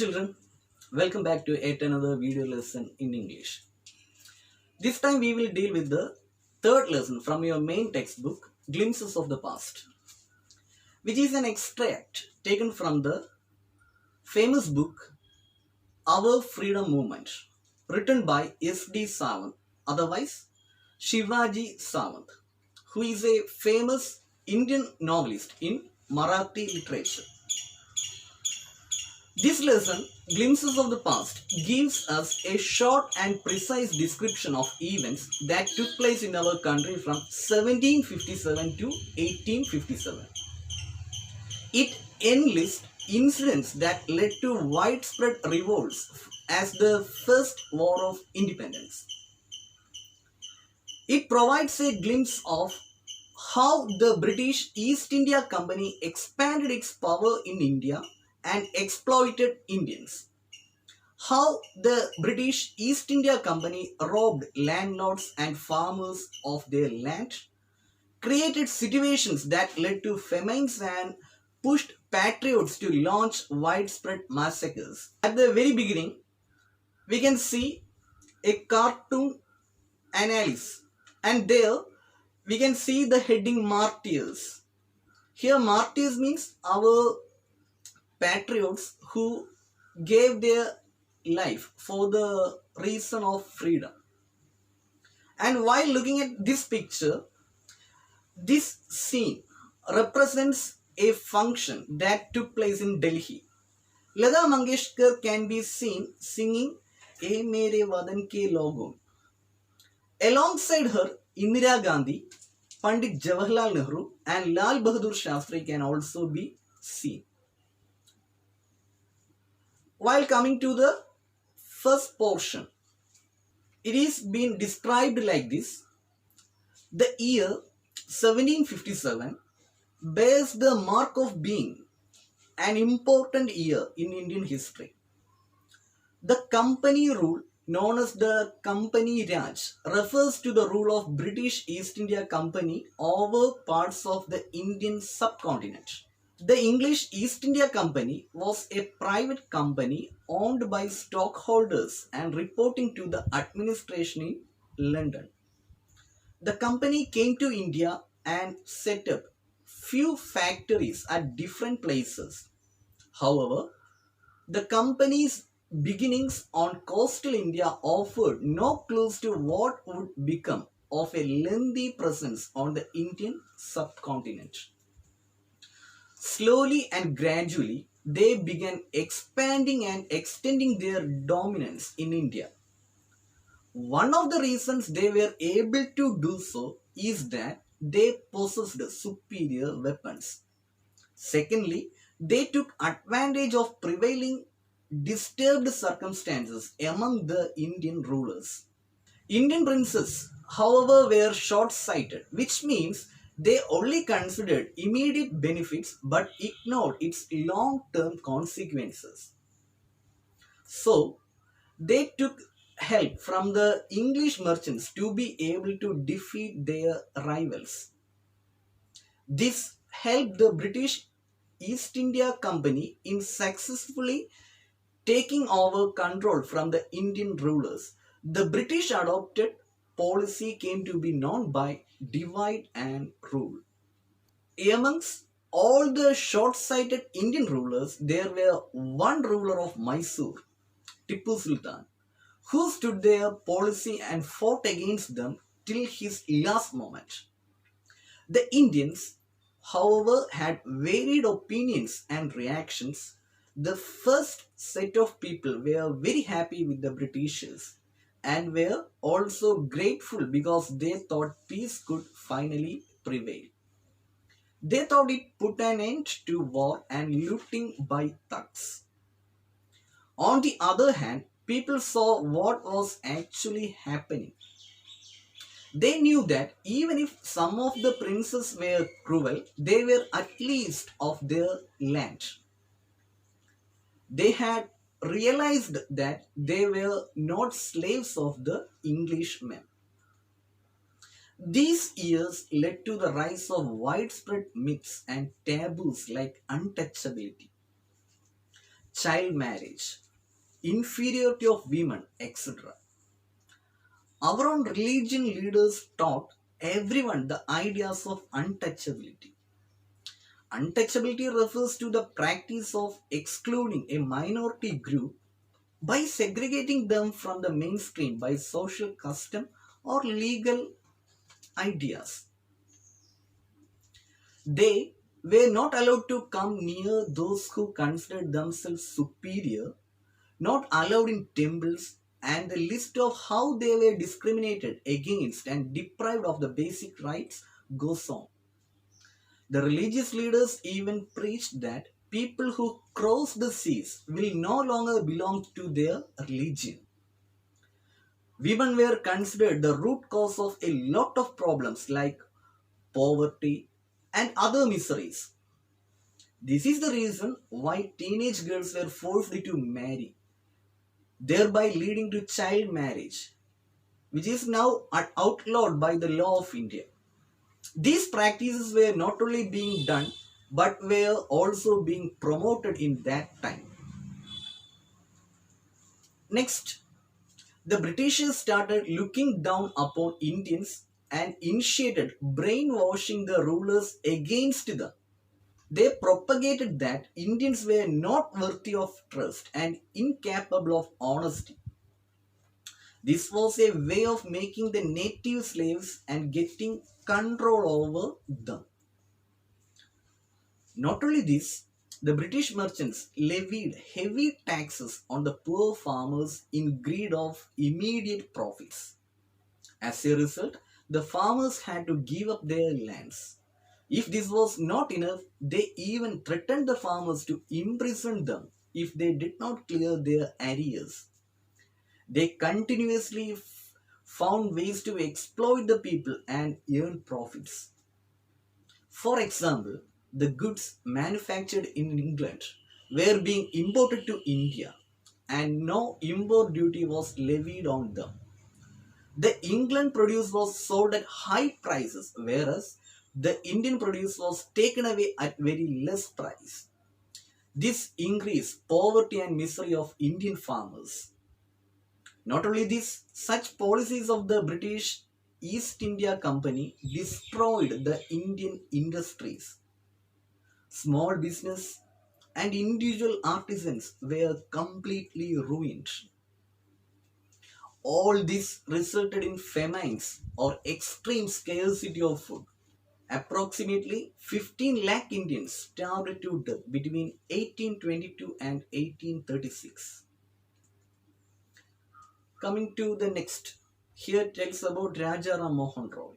children, welcome back to yet another video lesson in English. This time we will deal with the third lesson from your main textbook, Glimpses of the Past, which is an extract taken from the famous book Our Freedom Movement, written by S.D. Sawant, otherwise Shivaji Sawant, who is a famous Indian novelist in Marathi literature. This lesson, Glimpses of the Past, gives us a short and precise description of events that took place in our country from 1757 to 1857. It enlists incidents that led to widespread revolts as the first war of independence. It provides a glimpse of how the British East India Company expanded its power in India and exploited Indians. How the British East India Company robbed landlords and farmers of their land, created situations that led to famines and pushed patriots to launch widespread massacres. At the very beginning, we can see a cartoon analysis, and there we can see the heading martyrs. Here martyrs means our patriots who gave their life for the reason of freedom. And while looking at this picture, this scene represents a function that took place in Delhi. Lata Mangeshkar can be seen singing "Ye Mere Vadan Ke Logon." Alongside her, Indira Gandhi, Pandit Jawaharlal Nehru and Lal Bahadur Shastri can also be seen. While coming to the first portion, it is being described like this. The year 1757 bears the mark of being an important year in Indian history. The company rule, known as the Company Raj, refers to the rule of British East India Company over parts of the Indian subcontinent. The English East India Company was a private company owned by stockholders and reporting to the administration in London. The company came to India and set up few factories at different places. However, the company's beginnings on coastal India offered no clues to what would become of a lengthy presence on the Indian subcontinent. Slowly and gradually, they began expanding and extending their dominance in India. One of the reasons they were able to do so is that they possessed superior weapons. Secondly, they took advantage of prevailing disturbed circumstances among the Indian rulers. Indian princes, however, were short-sighted, which means they only considered immediate benefits but ignored its long-term consequences. So, they took help from the English merchants to be able to defeat their rivals. This helped the British East India Company in successfully taking over control from the Indian rulers. The British adopted policy came to be known by divide and rule. Amongst all the short-sighted Indian rulers, there were one ruler of Mysore, Tipu Sultan, who stood their policy and fought against them till his last moment. The Indians, however, had varied opinions and reactions. The first set of people were very happy with the Britishers and were also grateful because they thought peace could finally prevail. They thought it put an end to war and looting by thugs. On the other hand, people saw what was actually happening. They knew that even if some of the princes were cruel, they were at least of their land. They had realized that they were not slaves of the Englishmen. These years led to the rise of widespread myths and taboos like untouchability. child marriage, inferiority of women, etc. Our own religion leaders taught everyone the ideas of untouchability. Untouchability refers to the practice of excluding a minority group by segregating them from the mainstream by social custom or legal ideas. They were not allowed to come near those who considered themselves superior, not allowed in temples, and the list of how they were discriminated against and deprived of the basic rights goes on. The religious leaders even preached that people who cross the seas will no longer belong to their religion. Women were considered the root cause of a lot of problems like poverty and other miseries. This is the reason why teenage girls were forced to marry, thereby leading to child marriage, which is now outlawed by the law of India. These practices were not only being done but were also being promoted in that time. Next, the Britishers started looking down upon Indians and initiated brainwashing the rulers against them. They propagated that Indians were not worthy of trust and incapable of honesty. This was a way of making the native slaves and getting control over them. Not only this, the British merchants levied heavy taxes on the poor farmers in greed of immediate profits. As a result, the farmers had to give up their lands. If this was not enough, they even threatened the farmers to imprison them if they did not clear their arrears. They continuously found ways to exploit the people and earn profits. For example, the goods manufactured in England were being imported to India and no import duty was levied on them. The England produce was sold at high prices, whereas the Indian produce was taken away at very less price. This increased poverty and misery of Indian farmers. Not only this, such policies of the British East India Company destroyed the Indian industries. Small business and individual artisans were completely ruined. All this resulted in famines or extreme scarcity of food. Approximately 15 lakh Indians starved to death between 1822 and 1836. Coming to the next, here tells about Raja Ram Mohan Roy.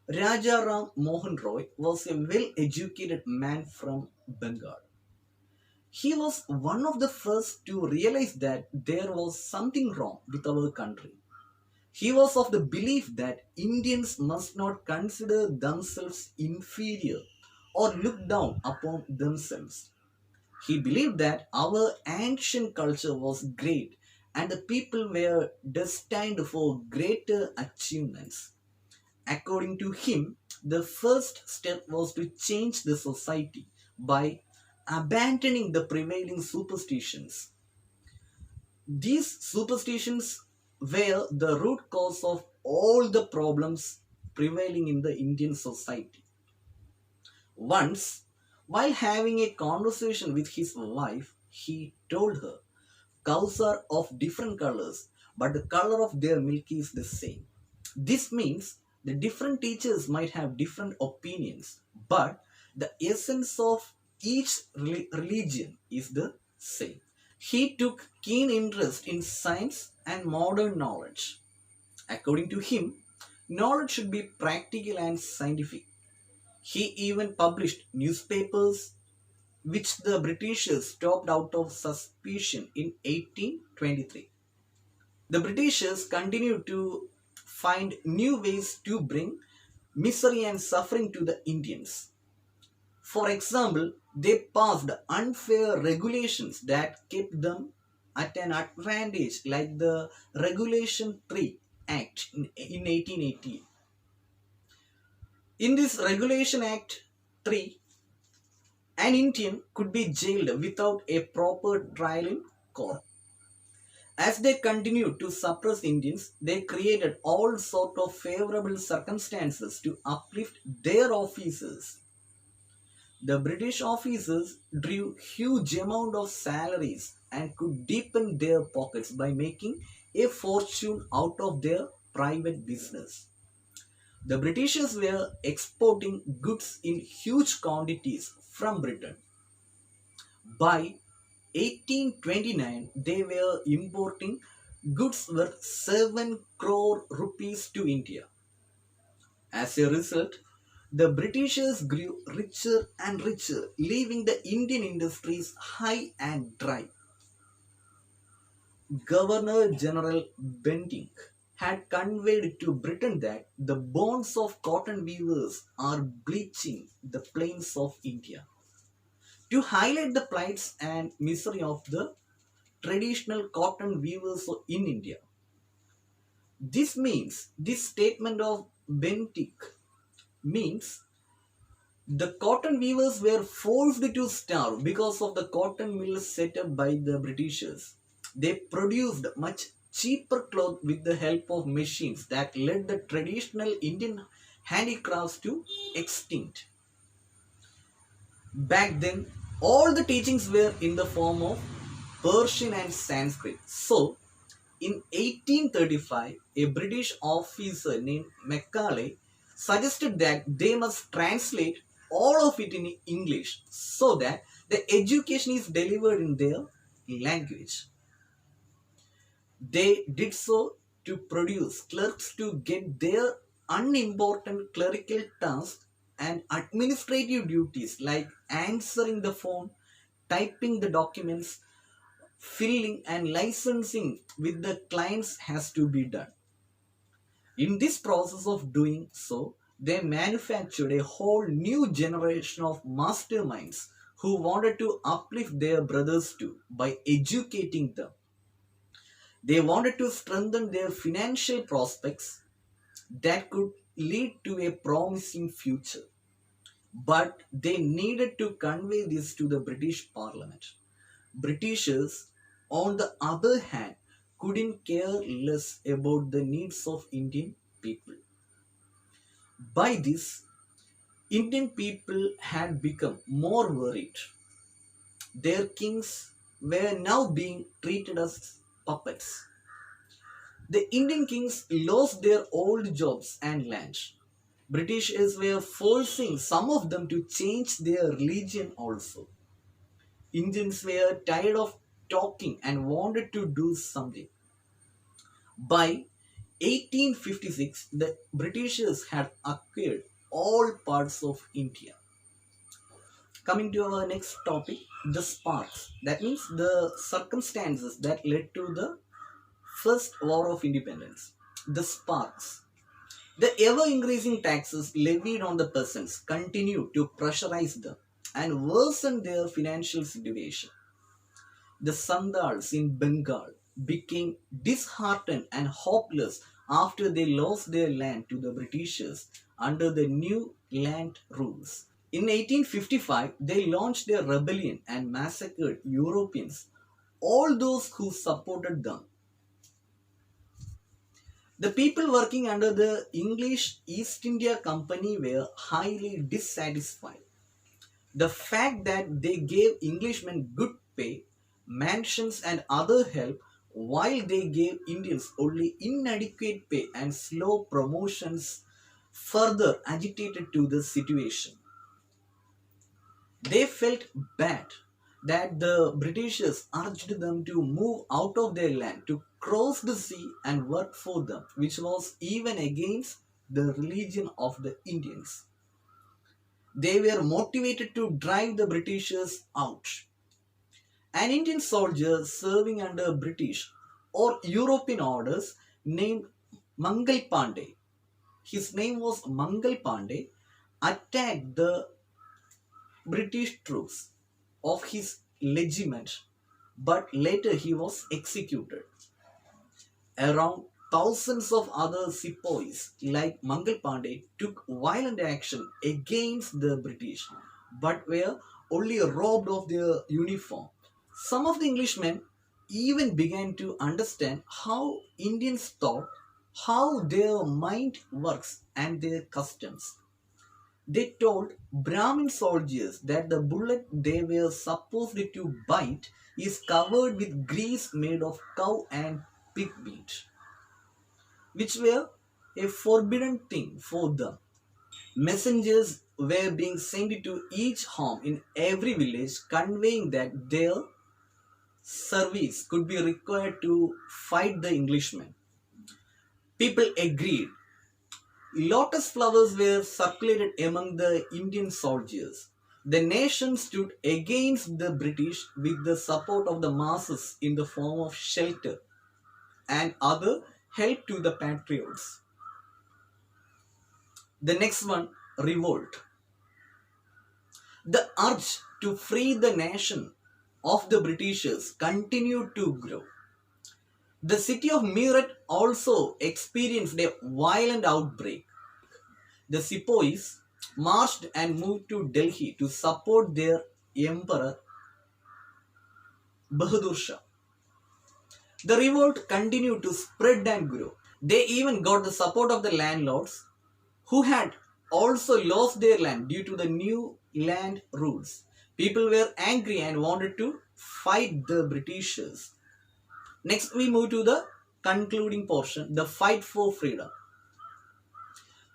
Raja Ram Mohan Roy was a well-educated man from Bengal. He was one of the first to realize that there was something wrong with our country. He was of the belief that Indians must not consider themselves inferior or look down upon themselves. He believed that our ancient culture was great and the people were destined for greater achievements. According to him, the first step was to change the society by abandoning the prevailing superstitions. These superstitions were the root cause of all the problems prevailing in the Indian society. Once, while having a conversation with his wife, he told her, cows are of different colors, but the color of their milk is the same. This means the different teachers might have different opinions, but the essence of each religion is the same. He took keen interest in science and modern knowledge. According to him, knowledge should be practical and scientific. He even published newspapers which the Britishers stopped out of suspicion in 1823. The Britishers continued to find new ways to bring misery and suffering to the Indians. For example, they passed unfair regulations that kept them at an advantage, like the Regulation 3 Act in 1880. In this Regulation Act 3, An Indian could be jailed without a proper trial in court. As they continued to suppress Indians, they created all sort of favorable circumstances to uplift their officers. The British officers drew huge amount of salaries and could deepen their pockets by making a fortune out of their private business. The Britishers were exporting goods in huge quantities from Britain. By 1829, they were importing goods worth 7 crore rupees to India. As a result, the Britishers grew richer and richer, leaving the Indian industries high and dry. Governor General Bentinck had conveyed to Britain that the bones of cotton weavers are bleaching the plains of India. To highlight the plights and misery of the traditional cotton weavers in India. This statement of Bentinck means the cotton weavers were forced to starve because of the cotton mills set up by the Britishers. They produced much cheaper cloth with the help of machines that led the traditional Indian handicrafts to extinct. Back then, all the teachings were in the form of Persian and Sanskrit. So, in 1835, a British officer named Macaulay suggested that they must translate all of it in English so that the education is delivered in their language. They did so to produce clerks to get their unimportant clerical tasks and administrative duties like answering the phone, typing the documents, filling and licensing with the clients has to be done. In this process of doing so, they manufactured a whole new generation of masterminds who wanted to uplift their brothers too by educating them. They wanted to strengthen their financial prospects that could lead to a promising future. But they needed to convey this to the British Parliament. Britishers, on the other hand, couldn't care less about the needs of Indian people. By this, Indian people had become more worried. Their kings were now being treated as puppets. The Indian kings lost their old jobs and land. Britishers were forcing some of them to change their religion also. Indians were tired of talking and wanted to do something. By 1856, the Britishers had acquired all parts of India. Coming to our next topic, the sparks. That means the circumstances that led to the First War of Independence. The sparks. The ever-increasing taxes levied on the peasants continued to pressurize them and worsen their financial situation. The Sandals in Bengal became disheartened and hopeless after they lost their land to the Britishers under the new land rules. In 1855, they launched a rebellion and massacred Europeans, all those who supported them. The people working under the English East India Company were highly dissatisfied. The fact that they gave Englishmen good pay, mansions and other help while they gave Indians only inadequate pay and slow promotions further agitated to the situation. They felt bad that the Britishers urged them to move out of their land, to cross the sea and work for them, which was even against the religion of the Indians. They were motivated to drive the Britishers out. An Indian soldier serving under British or European orders named Mangal Pandey, his name was Mangal Pandey, attacked the British troops of his regiment, but later he was executed. Around thousands of other sepoys like Mangal Pandey took violent action against the British, but were only robbed of their uniform. Some of the Englishmen even began to understand how Indians thought, how their mind works, and their customs. They told Brahmin soldiers that the bullet they were supposed to bite is covered with grease made of cow and pig meat, which were a forbidden thing for them. Messengers were being sent to each home in every village, conveying that their service could be required to fight the Englishmen. People agreed. Lotus flowers were circulated among the Indian soldiers. The nation stood against the British with the support of the masses in the form of shelter and other help to the patriots. The next one, revolt. The urge to free the nation of the Britishers continued to grow. The city of Meerut also experienced a violent outbreak. The sepoys marched and moved to Delhi to support their emperor Bahadur Shah. The revolt continued to spread and grow. They even got the support of the landlords, who had also lost their land due to the new land rules. People were angry and wanted to fight the Britishers. Next, we move to the concluding portion, the fight for freedom.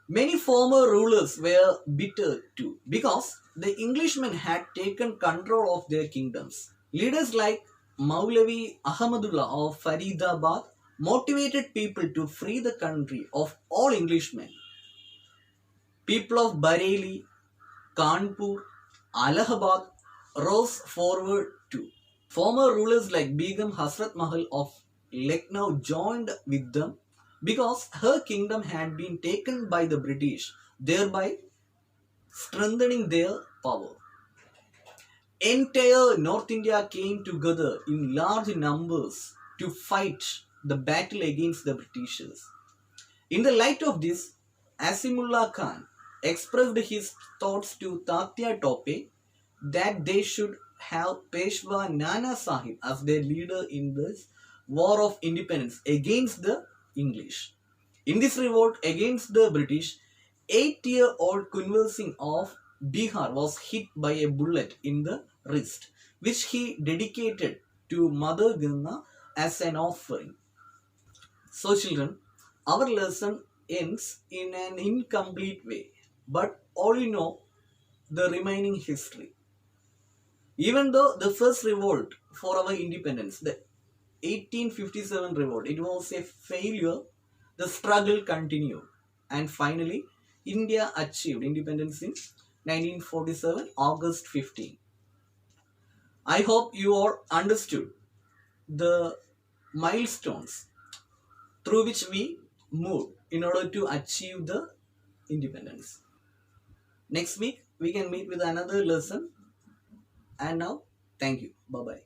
Many former rulers were bitter too because the Englishmen had taken control of their kingdoms. Leaders like Maulavi Ahmadullah of Faridabad motivated people to free the country of all Englishmen. People of Bareilly, Kanpur, Allahabad rose forward too. Former rulers like Begum Hasrat Mahal of Lucknow joined with them because her kingdom had been taken by the British, thereby strengthening their power. Entire North India came together in large numbers to fight the battle against the Britishers. In the light of this, Asimullah Khan expressed his thoughts to Tatya Tope that they should have Peshwa Nana Sahib as their leader in this war of independence against the English. In this revolt against the British, 8-year-old Kunwar Singh of Bihar was hit by a bullet in the wrist, which he dedicated to Mother Ganga as an offering. So children, our lesson ends in an incomplete way, but all you know the remaining history. Even though the first revolt for our independence, the 1857 revolt, it was a failure, the struggle continued, and finally India achieved independence in 1947 August 15. I hope you all understood the milestones through which we moved in order to achieve the independence. Next week we can meet with another lesson. And now, thank you. Bye-bye.